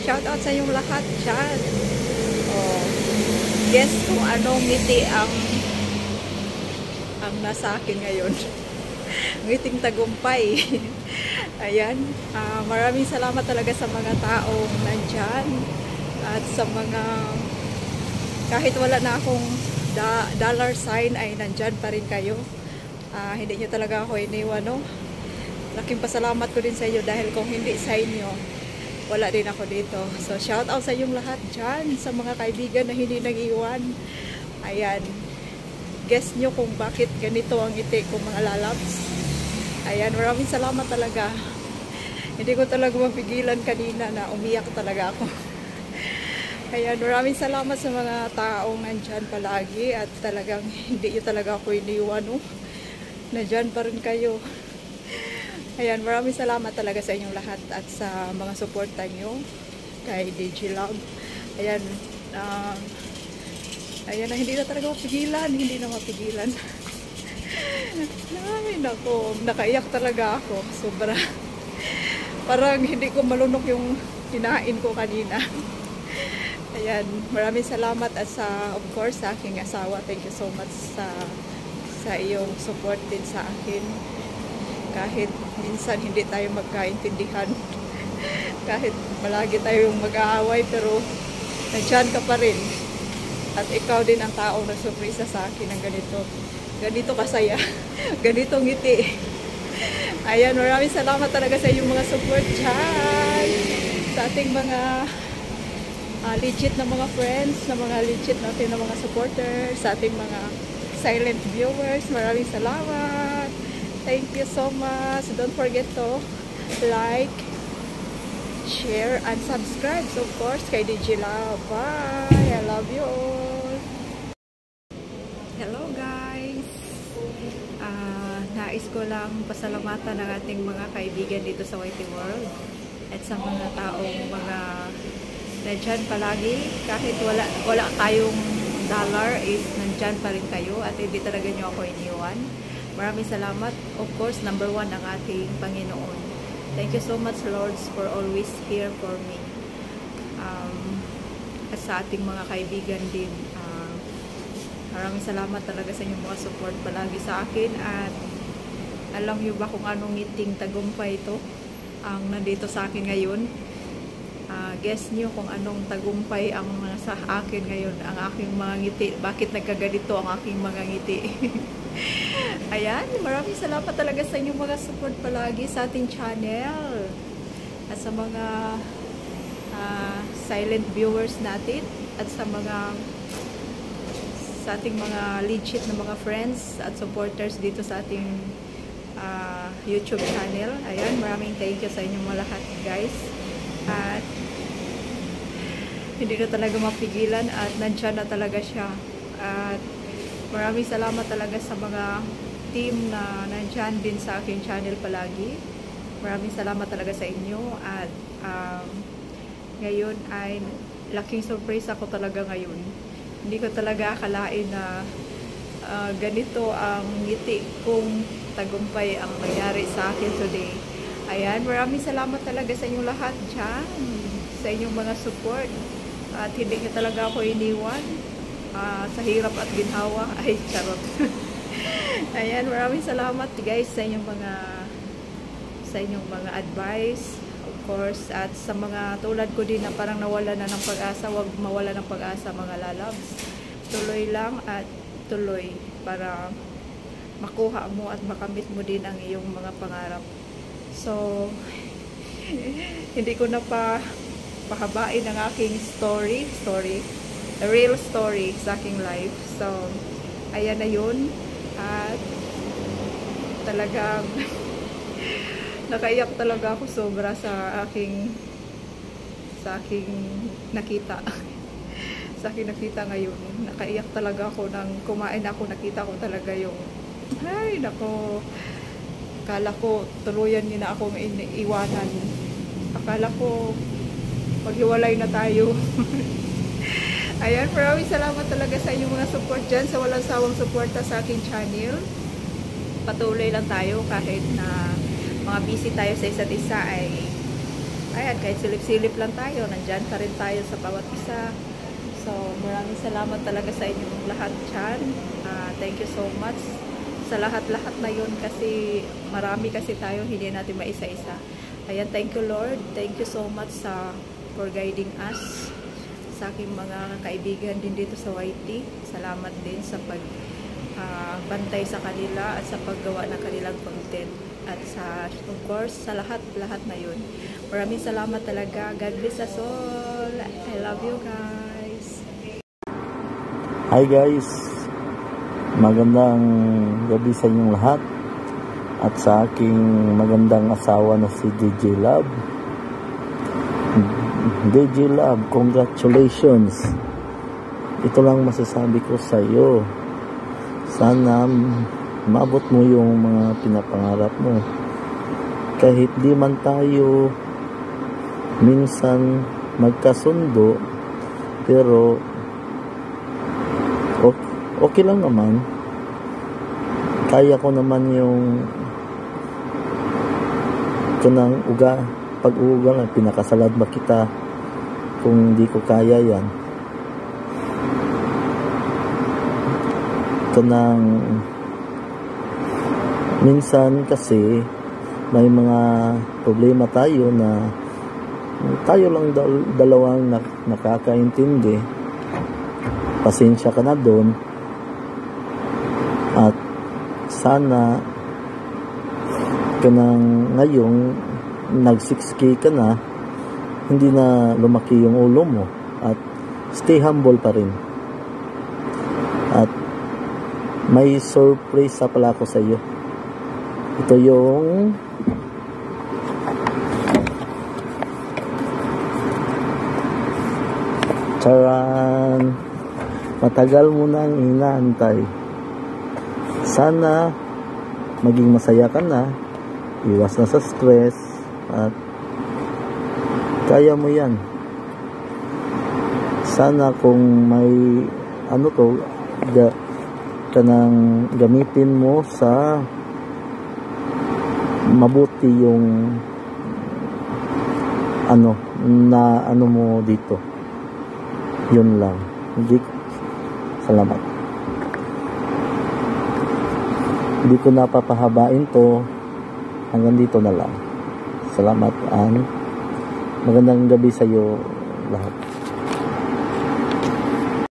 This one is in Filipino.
Shout out sa yung lahat dyan. Oh, guess kung anong ngiti ang nasa akin ngayon. Ngiting tagumpay. Ayan. Maraming salamat talaga sa mga taong nandyan. At sa mga kahit wala na akong dollar sign ay nandyan pa rin kayo. Hindi nyo talaga ako iniwan, no? Laking pasalamat ko din sa inyo dahil kung hindi sa inyo, wala din ako dito. So, shout out sa inyong lahat dyan, sa mga kaibigan na hindi nag-iwan. Ayan. Guess nyo kung bakit ganito ang ngiti ko, mga lalabs. Ayan, maraming salamat talaga. Hindi ko talaga mapigilan kanina na umiyak talaga ako. Ayan, maraming salamat sa mga taong nandyan palagi at talagang hindi nyo talaga ako iniwan, no? Nandyan pa rin kayo. Ayan, maraming salamat talaga sa inyong lahat at sa mga suporta nyo kay DigiLove. Ayan, ayan na hindi na talaga mapigilan, hindi na mapigilan. Ay, nako, nakaiyak talaga ako. Sobra. Parang hindi ko malunok yung kinain ko kanina. Ayan, maraming salamat at of course, sa aking asawa. Thank you so much sa iyong support din sa akin. Kahit minsan hindi tayo magkaintindihan, kahit malagi tayong mag-aaway, pero nandiyan ka pa rin. At ikaw din ang taong nagsurpresa sa akin ng ganito kasaya, ganito ngiti. Ayan, maraming salamat talaga sa inyong mga support dyan, sa ating mga legit na mga friends, na mga legit natin na mga supporters, sa ating mga silent viewers. Maraming salamat. Thank you so much. Don't forget to like, share, and subscribe. So, of course, kay DigiLove. Bye! I love you all. Hello guys. Nais ko lang pasalamatan ng ating mga kaibigan dito sa YT World at sa mga taong mga nandyan palagi. Kahit wala tayong dollar, is nandyan pa rin kayo at hindi talaga nyo ako iniwan. Maraming salamat. Of course, number one ang ating Panginoon. Thank you so much, Lord, for always here for me. At sa ating mga kaibigan din, maraming salamat talaga sa inyong mga support palagi sa akin. At alam niyo ba kung anong ngiting tagumpay ito ang nandito sa akin ngayon? Guess niyo kung anong tagumpay ang sa akin ngayon, ang aking mga ngiti. Bakit nagkaganito ang aking mga ngiti? Ayan, maraming salamat talaga sa inyong mga support palagi sa ating channel at sa mga silent viewers natin at sa ating mga legit na mga friends at supporters dito sa ating YouTube channel. Ayan, maraming thank you sa inyong mga lahat, guys. At hindi na talaga mapigilan at nandyan na talaga siya. At maraming salamat talaga sa mga team na nandyan din sa aking channel palagi. Maraming salamat talaga sa inyo. At ngayon ay laking surprise ako talaga ngayon. Hindi ko talaga akalain na ganito ang ngiti kong tagumpay ang nangyari sa akin today. Ayan, maraming salamat talaga sa inyong lahat dyan, sa inyong mga support. At hindi niyo talaga ako iniwan sa hirap at ginhawa. Ay, charot. Ayan, maraming salamat guys sa inyong mga advice, of course, at sa mga tulad ko din na parang nawala na ng pag-asa. Huwag mawala ng pag-asa, mga lalabs. Tuloy lang at tuloy para makuha mo at makamit mo din ang iyong mga pangarap. So, hindi ko na pahabain ang aking story, a real story sa aking life. So, ayan na yun. At talagang nakaiyak talaga ako sobra sa aking nakita. sa akin nakita ngayon. Nakaiyak talaga ako nang kumain ako. Nakita ko talaga yung, ay nako, akala ko tuluyan niyo na akong iwanan. Akala ko maghiwalay na tayo. Ayan, maraming salamat talaga sa inyong mga support dyan, sa walang sawang suporta sa aking channel. Patuloy lang tayo kahit na mga busy tayo sa isa't isa ay ayan, kahit silip-silip lang tayo, nandyan pa rin tayo sa bawat isa. So, maraming salamat talaga sa inyong lahat dyan. Thank you so much sa lahat-lahat na yun kasi marami kasi tayo, hindi natin maisa-isa. Ayan, thank you Lord. Thank you so much for guiding us, sa aking mga kaibigan din dito sa YT. Salamat din sa pagbantay sa kanila at sa paggawa ng kanilang content. At sa, of course, sa lahat-lahat na yun. Maraming salamat talaga. God bless us all. I love you guys. Hi guys. Magandang gabi sa inyong lahat. At sa aking magandang asawa na si DJ Love. DJ Love, congratulations. Ito lang masasabi ko sa iyo. Sana maabot mo yung mga pinapangarap mo. Kahit di man tayo minsan magkasundo, pero okay lang naman. Kaya ko naman yung kanang pag-uugal, pinakasalad ba kita kung di ko kaya yan. Kanang minsan kasi may mga problema tayo na tayo lang dalawang nakakaintindi. Pasensya ka na doon. At sana kanang ngayong nag 6K ka na, hindi na lumaki yung ulo mo at stay humble pa rin. At may surprise sa pala ako sa iyo. Ito yung charan, matagal mo nang inaantay. Sana maging masaya ka na, iwas na sa stress, at kaya mo yan. Sana kung may kanang gamitin mo sa mabuti yung mo dito. Yun lang. Salamat. Hindi ko napapahabain to, hanggang dito na lang. Salamat and magandang gabi sa iyo lahat.